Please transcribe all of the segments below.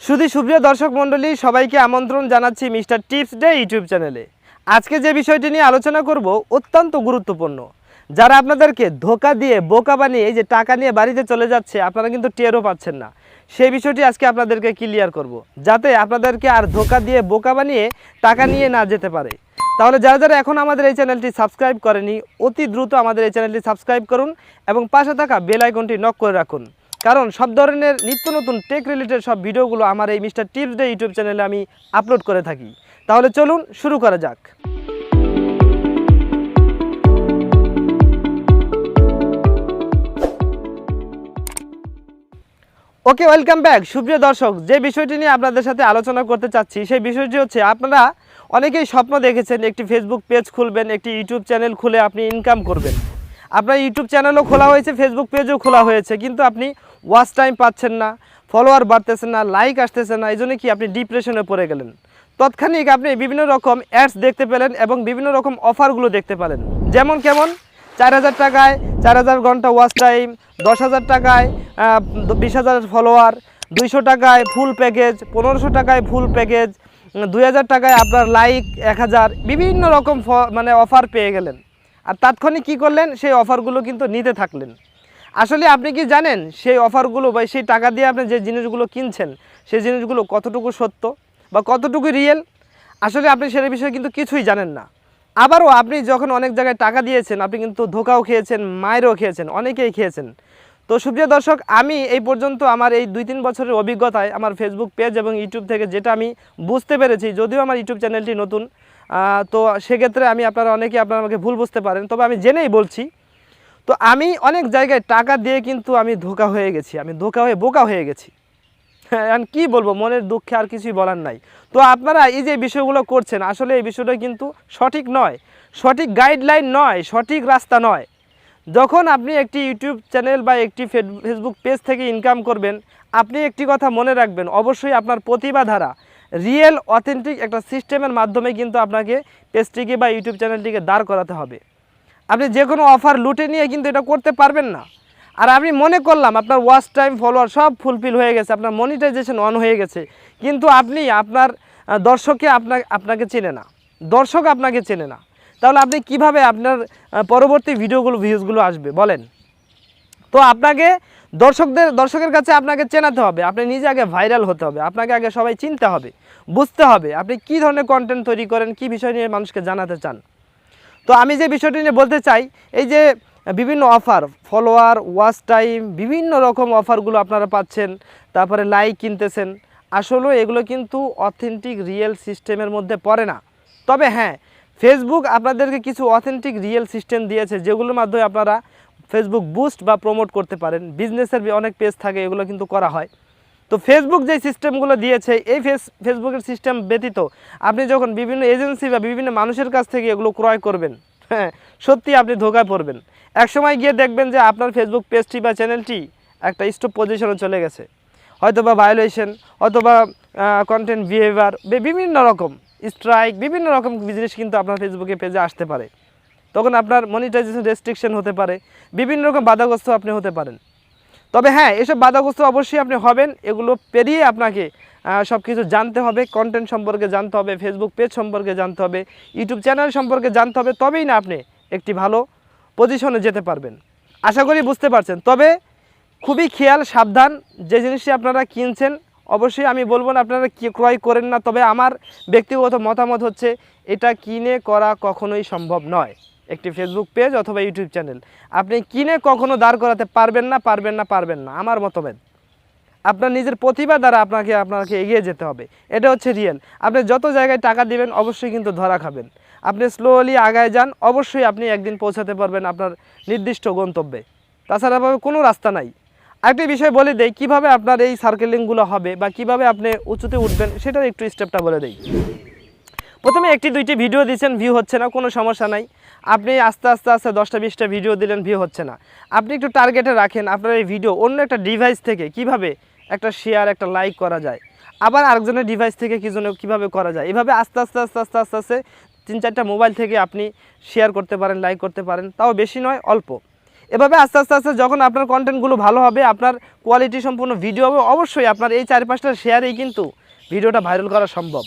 সুপ্রিয় দর্শক মণ্ডলী সবাইকে আমন্ত্রণ জানাচ্ছি মিস্টার টিপস ডে ইউটিউব চ্যানেলে। আজকে যে বিষয়টি নিয়ে আলোচনা করব অত্যন্ত গুরুত্বপূর্ণ। যারা আপনাদেরকে ধোকা দিয়ে বোকা বানিয়ে এই যে টাকা নিয়ে বাড়িতে চলে যাচ্ছে, আপনারা কিন্তু টেরও পাচ্ছেন না। সেই বিষয়টি আজকে আপনাদেরকে ক্লিয়ার করব, যাতে আপনাদেরকে আর ধোকা দিয়ে বোকা বানিয়ে টাকা নিয়ে না যেতে পারে। তাহলে যারা যারা এখন আমাদের এই চ্যানেলটি সাবস্ক্রাইব করেনি, অতি দ্রুত আমাদের এই চ্যানেলটি সাবস্ক্রাইব করুন এবং পাশে থাকা বেল আইকনটি নক করে রাখুন। কারণ সব ধরনের নিত্য নতুন টেক রিলেটেড সব ভিডিওগুলো আমার এই মিস্টার টিপস ডে ইউটিউব চ্যানেলে আমি আপলোড করে থাকি। তাহলে চলুন শুরু করা যাক। ওকে, ওয়েলকাম ব্যাক সুপ্রিয় দর্শক। যে বিষয়টি নিয়ে আপনাদের সাথে আলোচনা করতে চাচ্ছি সেই বিষয়টি হচ্ছে, আপনারা অনেকেই স্বপ্ন দেখেছেন একটি ফেসবুক পেজ খুলবেন, একটি ইউটিউব চ্যানেল খুলে আপনি ইনকাম করবেন। আপনার ইউটিউব চ্যানেলও খোলা হয়েছে, ফেসবুক পেজও খোলা হয়েছে, কিন্তু আপনি ওয়াচ টাইম পাচ্ছেন না, ফলোয়ার বাড়তেছেন না, লাইক আসতেছে না। এই জন্য কি আপনি ডিপ্রেশনে পড়ে গেলেন। তৎক্ষণিক আপনি বিভিন্ন রকম অ্যাডস দেখতে পেলেন এবং বিভিন্ন রকম অফারগুলো দেখতে পেলেন। যেমন কেমন 4000 টাকায় 4000 ঘন্টা ওয়াচ টাইম, 10,000 টাকায় 20,000 ফলোয়ার, 200 টাকায় ফুল প্যাকেজ, 1500 টাকায় ফুল প্যাকেজ, 2000 টাকায় আপনার লাইক 1000, বিভিন্ন রকম অফার পেয়ে গেলেন। আর তাৎক্ষণিক কী করলেন, সেই অফারগুলো কিন্তু নিতে থাকলেন। আসলে আপনি কি জানেন সেই অফারগুলো বা সেই টাকা দিয়ে আপনি যে জিনিসগুলো কিনছেন সেই জিনিসগুলো কতটুকু সত্য বা কতটুকু রিয়েল? আসলে আপনি সে বিষয়ে কিন্তু কিছুই জানেন না। আবারও আপনি যখন অনেক জায়গায় টাকা দিয়েছেন, আপনি কিন্তু ধোকাও খেয়েছেন, মায়েরও খেয়েছেন, অনেকেই খেয়েছেন। তো সুপ্রিয় দর্শক, আমি এই পর্যন্ত আমার এই 2-3 বছরের অভিজ্ঞতায় আমার ফেসবুক পেজ এবং ইউটিউব থেকে যেটা আমি বুঝতে পেরেছি, যদিও আমার ইউটিউব চ্যানেলটি নতুন, তো সেক্ষেত্রে আপনারা আমাকে ভুল বুঝতে পারেন, তবে আমি জেনেই বলছি। তো আমি অনেক জায়গায় টাকা দিয়ে কিন্তু আমি ধোকা হয়ে গেছি, আমি ধোকা হয়ে বোকা হয়ে গেছি। এখন কী বলবো, মনের দুঃখে আর কিছুই বলার নাই। তো আপনারা এই যে বিষয়গুলো করছেন, আসলে এই বিষয়টা কিন্তু সঠিক নয়, সঠিক গাইডলাইন নয়, সঠিক রাস্তা নয়। যখন আপনি একটি ইউটিউব চ্যানেল বা একটি ফেসবুক পেজ থেকে ইনকাম করবেন, আপনি একটি কথা মনে রাখবেন, অবশ্যই আপনার প্রতিভা দ্বারা রিয়েল অথেন্টিক একটা সিস্টেমের মাধ্যমে কিন্তু আপনাকে পেজটিকে বা ইউটিউব চ্যানেলটিকে দাঁড় করাতে হবে। আপনি যে কোনো অফার লুটে নিয়ে কিন্তু এটা করতে পারবেন না। আর আপনি মনে করলাম আপনার ওয়াচ টাইম, ফলোয়ার সব ফুলফিল হয়ে গেছে, আপনার মনিটাইজেশন অন হয়ে গেছে, কিন্তু আপনি আপনার দর্শকে আপনাকে চেনে না, দর্শক আপনাকে চেনে না। তাহলে আপনি কিভাবে আপনার পরবর্তী ভিউজগুলো আসবে বলেন? তো আপনাকে দর্শকের কাছে আপনাকে চেনাতে হবে, আপনি নিজে আগে ভাইরাল হতে হবে, আপনাকে আগে সবাই চিনতে হবে, বুঝতে হবে আপনি কী ধরনের কন্টেন্ট তৈরি করেন, কী বিষয় নিয়ে মানুষকে জানাতে চান। তো আমি যে বিষয়টি নিয়ে বলতে চাই, এই যে বিভিন্ন অফার, ফলোয়ার, ওয়াচ টাইম, বিভিন্ন রকম অফারগুলো আপনারা পাচ্ছেন, তারপরে লাইক কিনতেছেন, আসলে এগুলো কিন্তু অথেন্টিক রিয়েল সিস্টেমের মধ্যে পড়ে না। তবে হ্যাঁ, ফেসবুক আপনাদেরকে কিছু অথেন্টিক রিয়েল সিস্টেম দিয়েছে, যেগুলোর মাধ্যমে আপনারা ফেসবুক বুস্ট বা প্রমোট করতে পারেন। বিজনেসের অনেক পেজ থাকে, এগুলো কিন্তু করা হয়। তো ফেসবুক যে সিস্টেমগুলো দিয়েছে, এই ফেসবুকের সিস্টেম ব্যতীত আপনি যখন বিভিন্ন এজেন্সি বা বিভিন্ন মানুষের কাছ থেকে এগুলো ক্রয় করবেন, হ্যাঁ, সত্যি আপনি ধোকায় পড়বেন। একসময় গিয়ে দেখবেন যে আপনার ফেসবুক পেজটি বা চ্যানেলটি একটা স্টপ পজিশনে চলে গেছে, হয়তো বা ভায়োলেশন, হয়তো বা কন্টেন্ট বিহেভিয়ার, বিভিন্ন রকম স্ট্রাইক, বিভিন্ন রকম জিনিস কিন্তু আপনার ফেসবুকে পেজে আসতে পারে। তখন আপনার মনিটাইজেশন রেস্ট্রিকশন হতে পারে, বিভিন্ন রকম বাধাগ্রস্ত আপনি হতে পারেন। তবে হ্যাঁ, এসব বাধাগ্রস্ত অবশ্যই আপনি হবেন, এগুলো পেরিয়ে আপনাকে সব কিছু জানতে হবে, কন্টেন্ট সম্পর্কে জানতে হবে, ফেসবুক পেজ সম্পর্কে জানতে হবে, ইউটিউব চ্যানেল সম্পর্কে জানতে হবে, তবেই না আপনি একটি ভালো পজিশনে যেতে পারবেন। আশা করি বুঝতে পারছেন। তবে খুবই খেয়াল, সাবধান, যে জিনিসটি আপনারা কিনছেন অবশ্যই আমি বলবো না আপনারা ক্রয় করেন না। তবে আমার ব্যক্তিগত মতামত হচ্ছে, এটা কিনে করা কখনোই সম্ভব নয়। একটি ফেসবুক পেজ অথবা ইউটিউব চ্যানেল আপনি কিনে কখনো দাঁড় করাতে পারবেন না। আমার মতভেদ, আপনার নিজের প্রতিভা দ্বারা আপনাকে এগিয়ে যেতে হবে, এটা হচ্ছে রিয়েল। আপনি যত জায়গায় টাকা দিবেন অবশ্যই কিন্তু ধরা খাবেন। আপনি স্লোলি আগায় যান, অবশ্যই আপনি একদিন পৌঁছাতে পারবেন আপনার নির্দিষ্ট গন্তব্যে। তাছাড়া কোনো রাস্তা নাই। আরেকটি বিষয় বলে দেই, কীভাবে আপনার এই সার্কেলিংগুলো হবে বা কীভাবে আপনি উঁচুতে উঠবেন, সেটার একটু স্টেপটা বলে দেই। প্রথমে 1-2টি ভিডিও দিচ্ছেন, ভিউ হচ্ছে না, কোনো সমস্যা নাই। আপনি আস্তে আস্তে 10টা-20টা ভিডিও দিলেন, ভিউ হচ্ছে না, আপনি একটু টার্গেটে রাখেন আপনার এই ভিডিও অন্য একটা ডিভাইস থেকে কিভাবে একটা শেয়ার, একটা লাইক করা যায়, আবার আরেকজনের ডিভাইস থেকে কীভাবে করা যায়। এভাবে আস্তে আস্তে 3-4টা মোবাইল থেকে আপনি শেয়ার করতে পারেন, লাইক করতে পারেন, তাও বেশি নয়, অল্প। এভাবে আস্তে আস্তে আস্তে যখন আপনার কন্টেন্টগুলো ভালো হবে, আপনার কোয়ালিটি সম্পূর্ণ ভিডিও হবে, অবশ্যই আপনার এই 4-5টা শেয়ারেই কিন্তু ভিডিওটা ভাইরাল করা সম্ভব।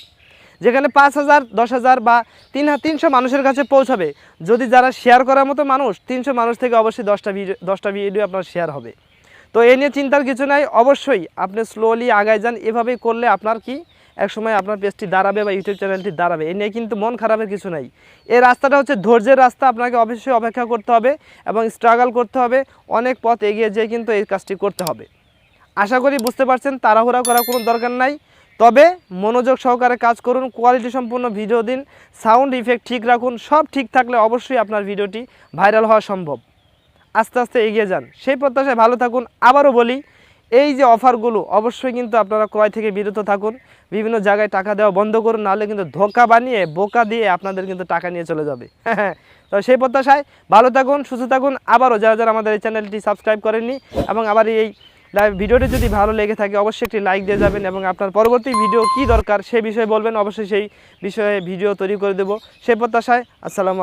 যেখানে 5,000, 10,000 বা 300 মানুষের কাছে পৌঁছাবে, যদি যারা শেয়ার করার মতো মানুষ 300 মানুষ থেকে অবশ্যই 10টা ভিডিও আপনার শেয়ার হবে। তো এ নিয়ে চিন্তার কিছু নাই, অবশ্যই আপনি স্লোলি আগায় যান। এভাবেই করলে আপনার কি একসময় আপনার পেজটি দাঁড়াবে বা ইউটিউব চ্যানেলটি দাঁড়াবে। এ নিয়ে কিন্তু মন খারাপের কিছু নাই। এই রাস্তাটা হচ্ছে ধৈর্যের রাস্তা, আপনাকে অবশ্যই অপেক্ষা করতে হবে এবং স্ট্রাগল করতে হবে, অনেক পথ এগিয়ে যেয়ে কিন্তু এই কাজটি করতে হবে। আশা করি বুঝতে পারছেন, তাড়াহুড়া করার কোনো দরকার নাই, তবে মনোযোগ সহকারে কাজ করুন, কোয়ালিটি সম্পূর্ণ ভিডিও দিন, সাউন্ড ইফেক্ট ঠিক রাখুন। সব ঠিক থাকলে অবশ্যই আপনার ভিডিওটি ভাইরাল হওয়া সম্ভব। আস্তে আস্তে এগিয়ে যান, সেই প্রত্যাশায় ভালো থাকুন। আবারও বলি, এই যে অফারগুলো অবশ্যই কিন্তু আপনারা ক্রয় থেকে বিরত থাকুন, বিভিন্ন জায়গায় টাকা দেওয়া বন্ধ করুন, নাহলে কিন্তু ধোঁকা বানিয়ে বোকা দিয়ে আপনাদের কিন্তু টাকা নিয়ে চলে যাবে। তো সেই প্রত্যাশায় ভালো থাকুন, সুস্থ থাকুন। আবারও যারা যারা আমাদের এই চ্যানেলটি সাবস্ক্রাইব করেননি এবং আবার এই ভিডিওটি যদি ভালো লেগে থাকে অবশ্যই একটি লাইক দিয়ে যাবেন এবং আপনার পরবর্তী ভিডিও কী দরকার সে বিষয়ে বলবেন, অবশ্যই সেই বিষয়ে ভিডিও তৈরি করে দেবো। সেই প্রত্যাশায় আসসালামু আলাইকুম।